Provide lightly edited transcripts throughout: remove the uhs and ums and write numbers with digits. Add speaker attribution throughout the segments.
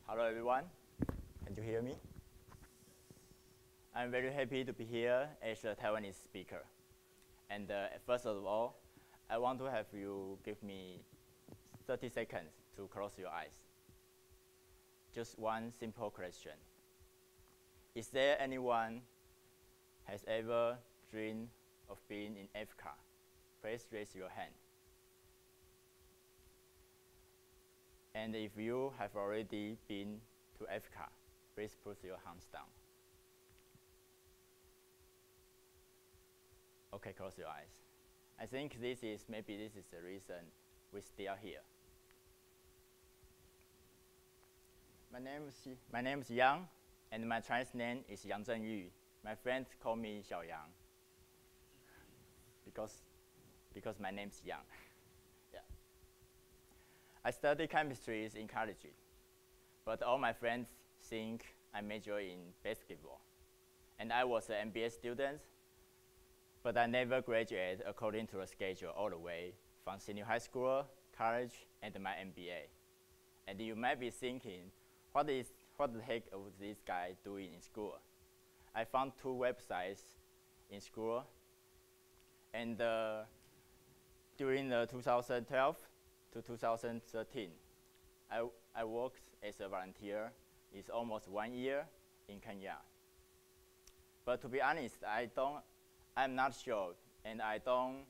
Speaker 1: Hello everyone, can you hear me? I'm very happy to be here as a Taiwanese speaker. And first of all, I want to have you give me 30 seconds to close your eyes. Just one simple question. Is there anyone has ever dreamed of being in Africa? Please raise your hand. And if you have already been to Africa, please put your hands down. Okay, close your eyes. I think maybe this is the reason we're still here. My name is Yang, and my Chinese name is Yang Cheng-Yu. My friends call me Xiao Yang because my name is Yang. Yeah. I study chemistry in college, but all my friends think I major in basketball. And I was an MBA student, but I never graduated according to the schedule all the way from senior high school, college, and my MBA. And you might be thinking, what the heck is this guy doing in school? I found 2 websites in school, and during the 2012 to 2013, I worked as a volunteer. It's almost 1 year in Kenya. But to be honest, I'm not sure, and I don't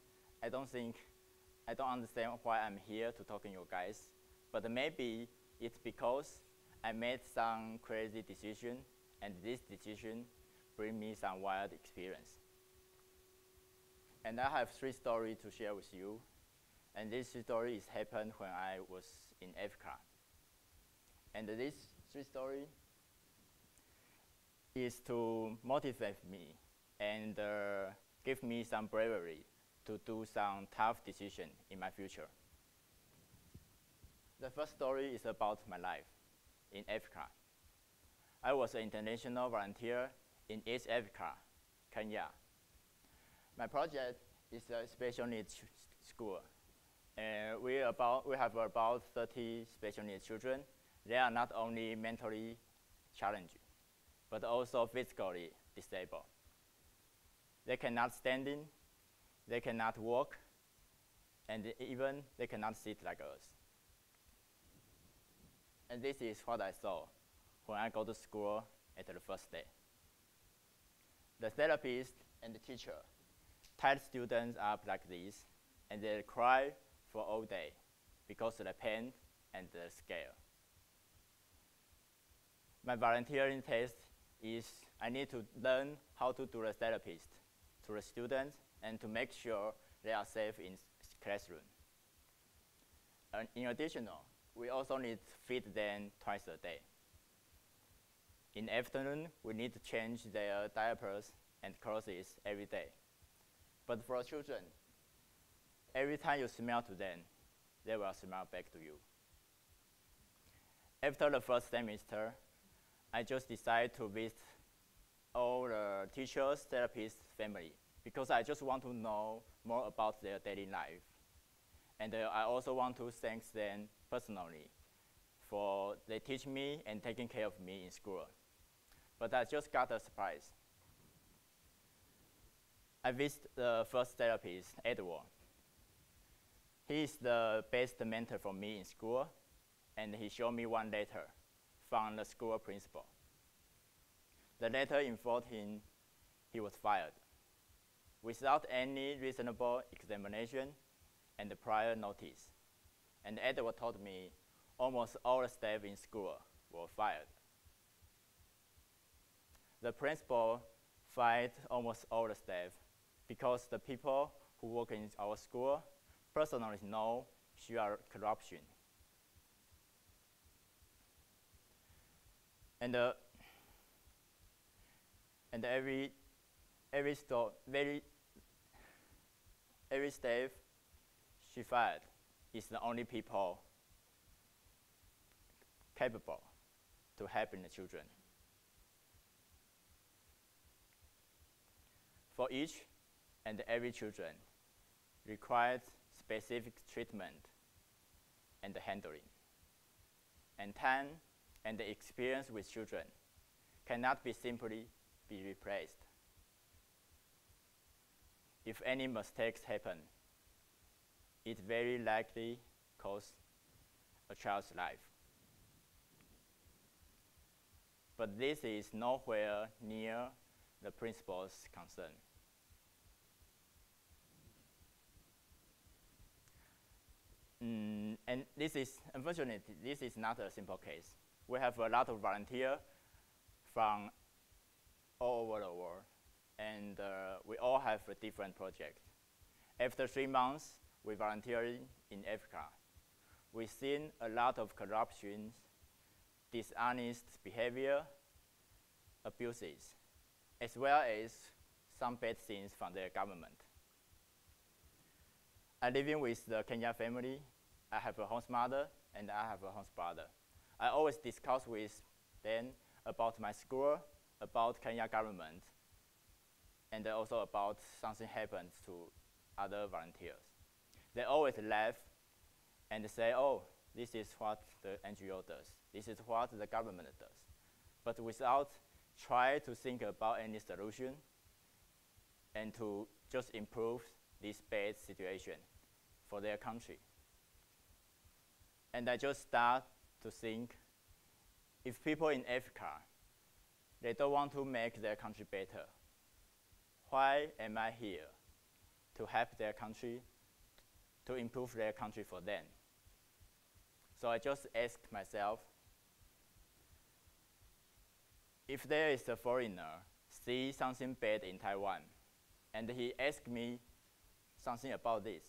Speaker 1: understand why I'm here to talk to you guys. But maybe it's because I made some crazy decision, and this decision bring me some wild experience. And I have 3 stories to share with you. And this story happened when I was in Africa. And this 3 stories is to motivate me and give me some bravery to do some tough decisions in my future. The first story is about my life in Africa. I was an international volunteer in East Africa, Kenya. My project is a special needs school. We have about 30 special needs children. They are not only mentally challenged, but also physically disabled. They cannot stand in, they cannot walk, and even they cannot sit like us. And this is what I saw when I go to school at the first day. The therapist and the teacher tied students up like this, and they cry for all day because of the pain and the scare. My volunteering test is I need to learn how to do the therapist to the students and to make sure they are safe in classroom. And in addition, we also need to feed them twice a day. In the afternoon, we need to change their diapers and clothes every day. But for children, every time you smile to them, they will smile back to you. After the first semester, I just decided to visit all the teachers, therapists, family, because I just want to know more about their daily life. And I also want to thank them personally for they teach me and taking care of me in school. But I just got a surprise. I visited the first therapist, Edward. He is the best mentor for me in school, and he showed me one letter from the school principal. The letter informed him he was fired without any reasonable explanation and prior notice. And Edward told me almost all the staff in school were fired. The principal fired almost all the staff because the people who work in our school personally know sheer corruption. And every staff she fired is the only people capable to help the children. For each and every children required specific treatment and handling. And time and the experience with children cannot simply be replaced. If any mistakes happen, it very likely costs a child's life. But this is nowhere near the principal's concern. And this is, unfortunately, this is not a simple case. We have a lot of volunteers from all over the world, and we all have a different project. After 3 months, we volunteered in Africa. We've seen a lot of corruption, dishonest behavior, abuses, as well as some bad things from their government. I'm living with the Kenya family. I have a host mother and I have a host brother. I always discuss with them about my school, about Kenya government, and also about something happens to other volunteers. They always laugh and say, oh, this is what the NGO does. This is what the government does. But without trying to think about any solution and to just improve this bad situation for their country. And I just start to think, if people in Africa, they don't want to make their country better, why am I here to help their country, to improve their country for them? So I just asked myself, if there is a foreigner see something bad in Taiwan, and he asks me something about this,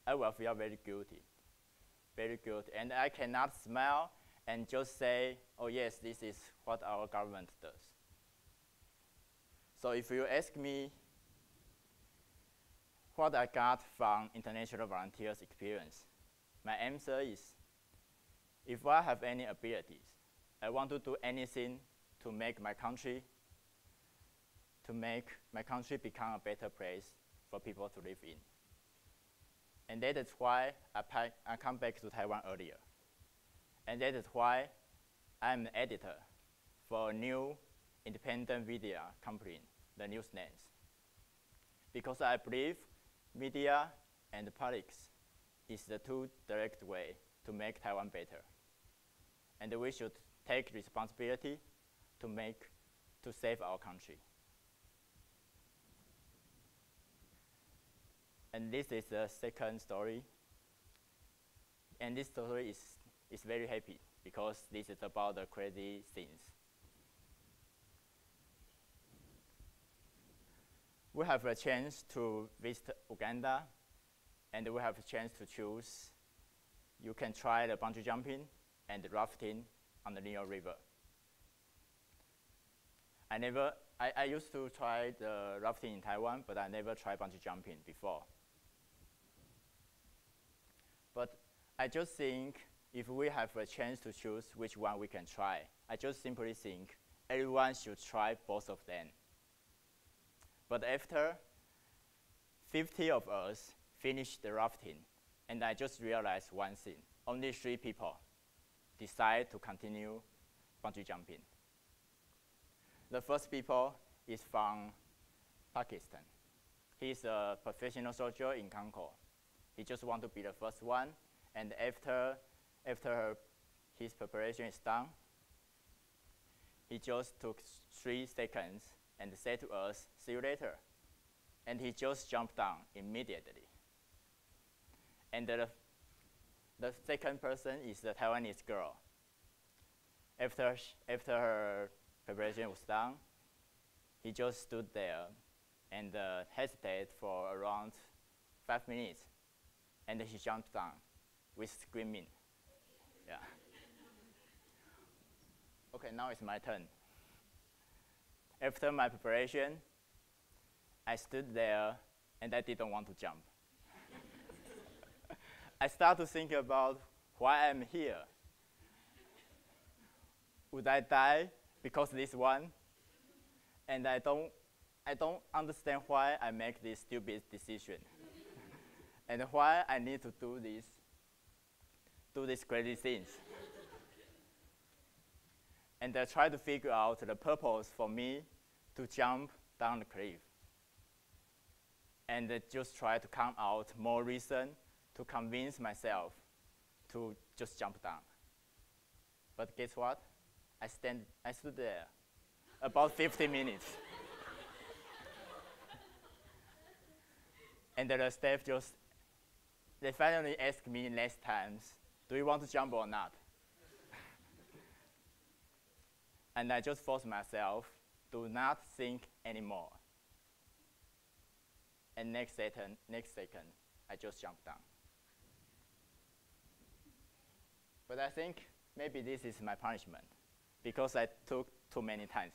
Speaker 1: I will feel very guilty, and I cannot smile and just say, oh yes, this is what our government does. So if you ask me what I got from international volunteers experience, my answer is, if I have any abilities, I want to do anything to make my country become a better place for people to live in. And that is why I come back to Taiwan earlier. And that is why I'm an editor for a new independent media company, the Newslands. Because I believe media and politics is the two direct way to make Taiwan better. And we should take responsibility to save our country. And this is the second story. And this story is very happy because this is about the crazy things. We have a chance to visit Uganda, and we have a chance to choose. You can try the bungee jumping and rafting on the Nile River. I used to try the rafting in Taiwan, but I never tried bungee jumping before. But I just think if we have a chance to choose which one we can try, I just simply think everyone should try both of them. But after 50 of us finished the rafting, and I just realized one thing, only 3 people decide to continue bungee jumping. The first people is from Pakistan. He's a professional soldier in Congo. He just wants to be the first one, and after his preparation is done, he just took 3 seconds and said to us, see you later. And he just jumped down immediately. And the second person is the Taiwanese girl. After her preparation was done, he just stood there and hesitated for around 5 minutes. And he jumped down with screaming. Yeah. Okay, now it's my turn. After my preparation, I stood there and I didn't want to jump. I started to think about why I'm here. Would I die because this one? And I don't understand why I make this stupid decision. And why I need to do these crazy things. and I tried to figure out the purpose for me to jump down the cliff. And just try to come out more reason to convince myself to just jump down. But guess what? I stood there about 50 minutes. And the staff they finally asked me next times, do you want to jump or not? And I just forced myself to not think anymore. And next second, I just jumped down. But I think maybe this is my punishment, because I took too many times.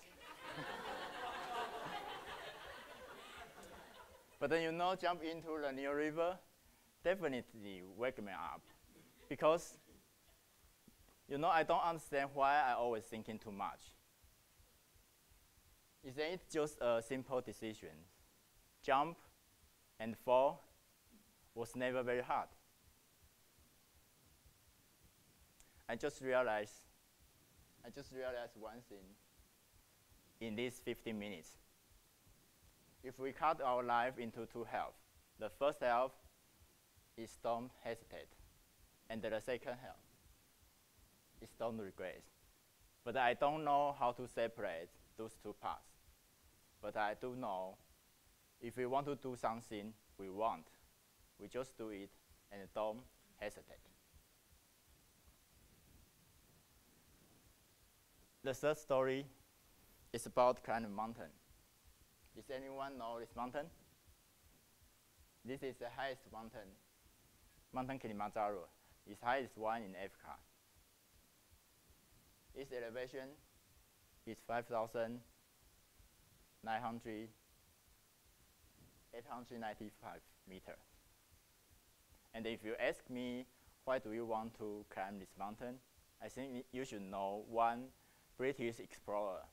Speaker 1: But then, jump into the Nile River definitely wake me up, because I don't understand why I always thinking too much. Isn't it just a simple decision? Jump and fall was never very hard. I just realized one thing in these 15 minutes. If we cut our life into two halves, the first half is don't hesitate, and the second half is don't regret. But I don't know how to separate those two parts. But I do know if we want to do something we just do it and don't hesitate. The third story is about climbing a mountain. Does anyone know this mountain? This is the highest mountain, Mount Kilimanjaro. It's the highest one in Africa. Its elevation is 5,895 meters. And if you ask me, why do you want to climb this mountain? I think you should know one British explorer,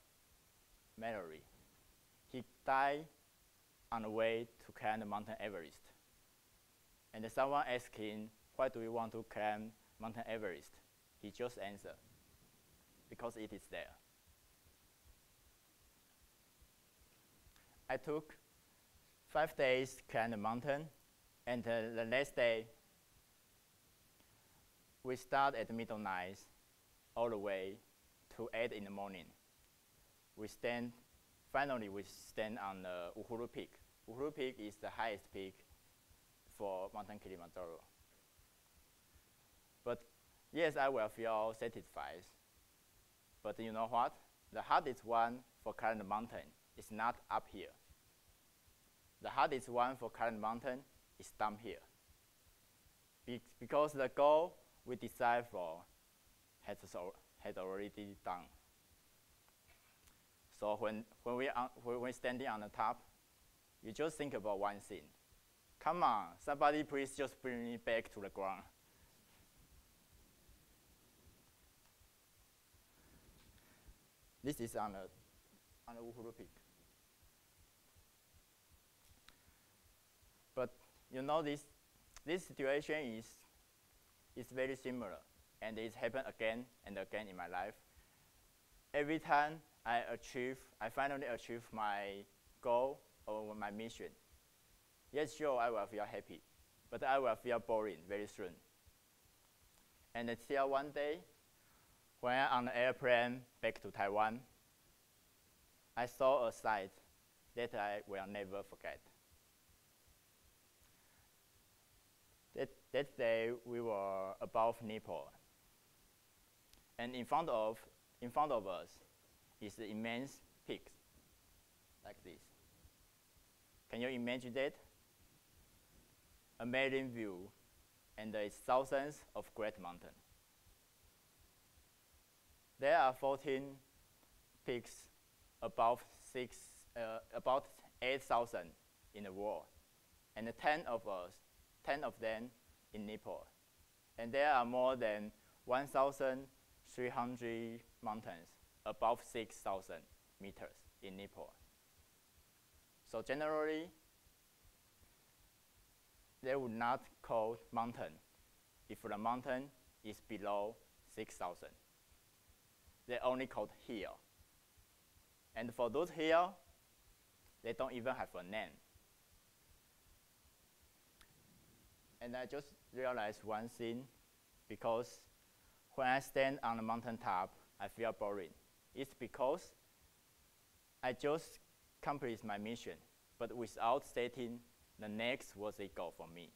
Speaker 1: Mallory. He died on the way to climb the Mount Everest. And someone asked him, why do you want to climb Mount Everest? He just answered, because it is there. I took 5 days to climb the mountain, and the last day, we start at midnight all the way to 8 in the morning. Finally, we stand on the Uhuru Peak. Uhuru Peak is the highest peak for Mount Kilimanjaro. But yes, I will feel satisfied. But you know what? The hardest one for climbing the mountain is not up here. The hardest one for climbing the mountain is down here. Because the goal we decide for has already done. So when we're standing on the top, you just think about one thing. Come on, somebody please just bring me back to the ground. This is on the Uhuru Peak. But this situation is very similar, and it's happened again and again in my life. Every time I finally achieve my goal or my mission. Yes, sure, I will feel happy, but I will feel boring very soon. And until one day, when I'm on the airplane back to Taiwan, I saw a sight that I will never forget. That day, we were above Nepal, and in front of us is the immense peaks, like this. Can you imagine that? Amazing view, and it's thousands of great mountains. There are 14 peaks about 8,000 in the world, and 10 of them in Nepal. And there are more than 1,300 mountains above 6,000 meters in Nepal. So generally, they would not call mountain if the mountain is below 6,000. they only called hill. And for those hill, they don't even have a name. And I just realized one thing, because when I stand on the mountaintop, I feel boring. It's because I just accomplished my mission, but without stating the next worthy goal for me.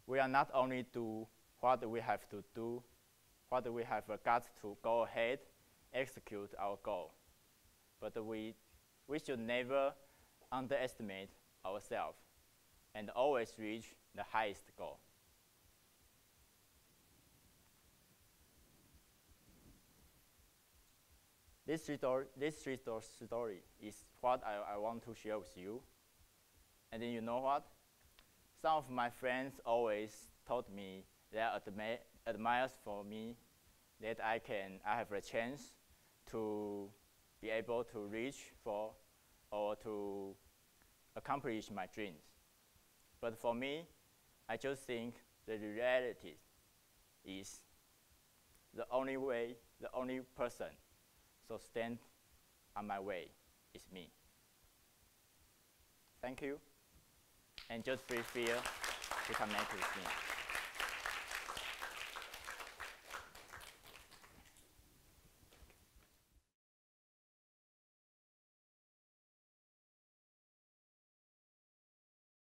Speaker 1: We are not only do what we have to do, what we have got to go ahead, execute our goal, but we should never underestimate ourselves and always reach the highest goal. This story is what I want to share with you. And then you know what? Some of my friends always told me they admires for me that I have a chance to be able to reach for or to accomplish my dreams. But for me, I just think the reality is the only way, the only person so stand on my way is me. Thank you, and just feel free to connect with me.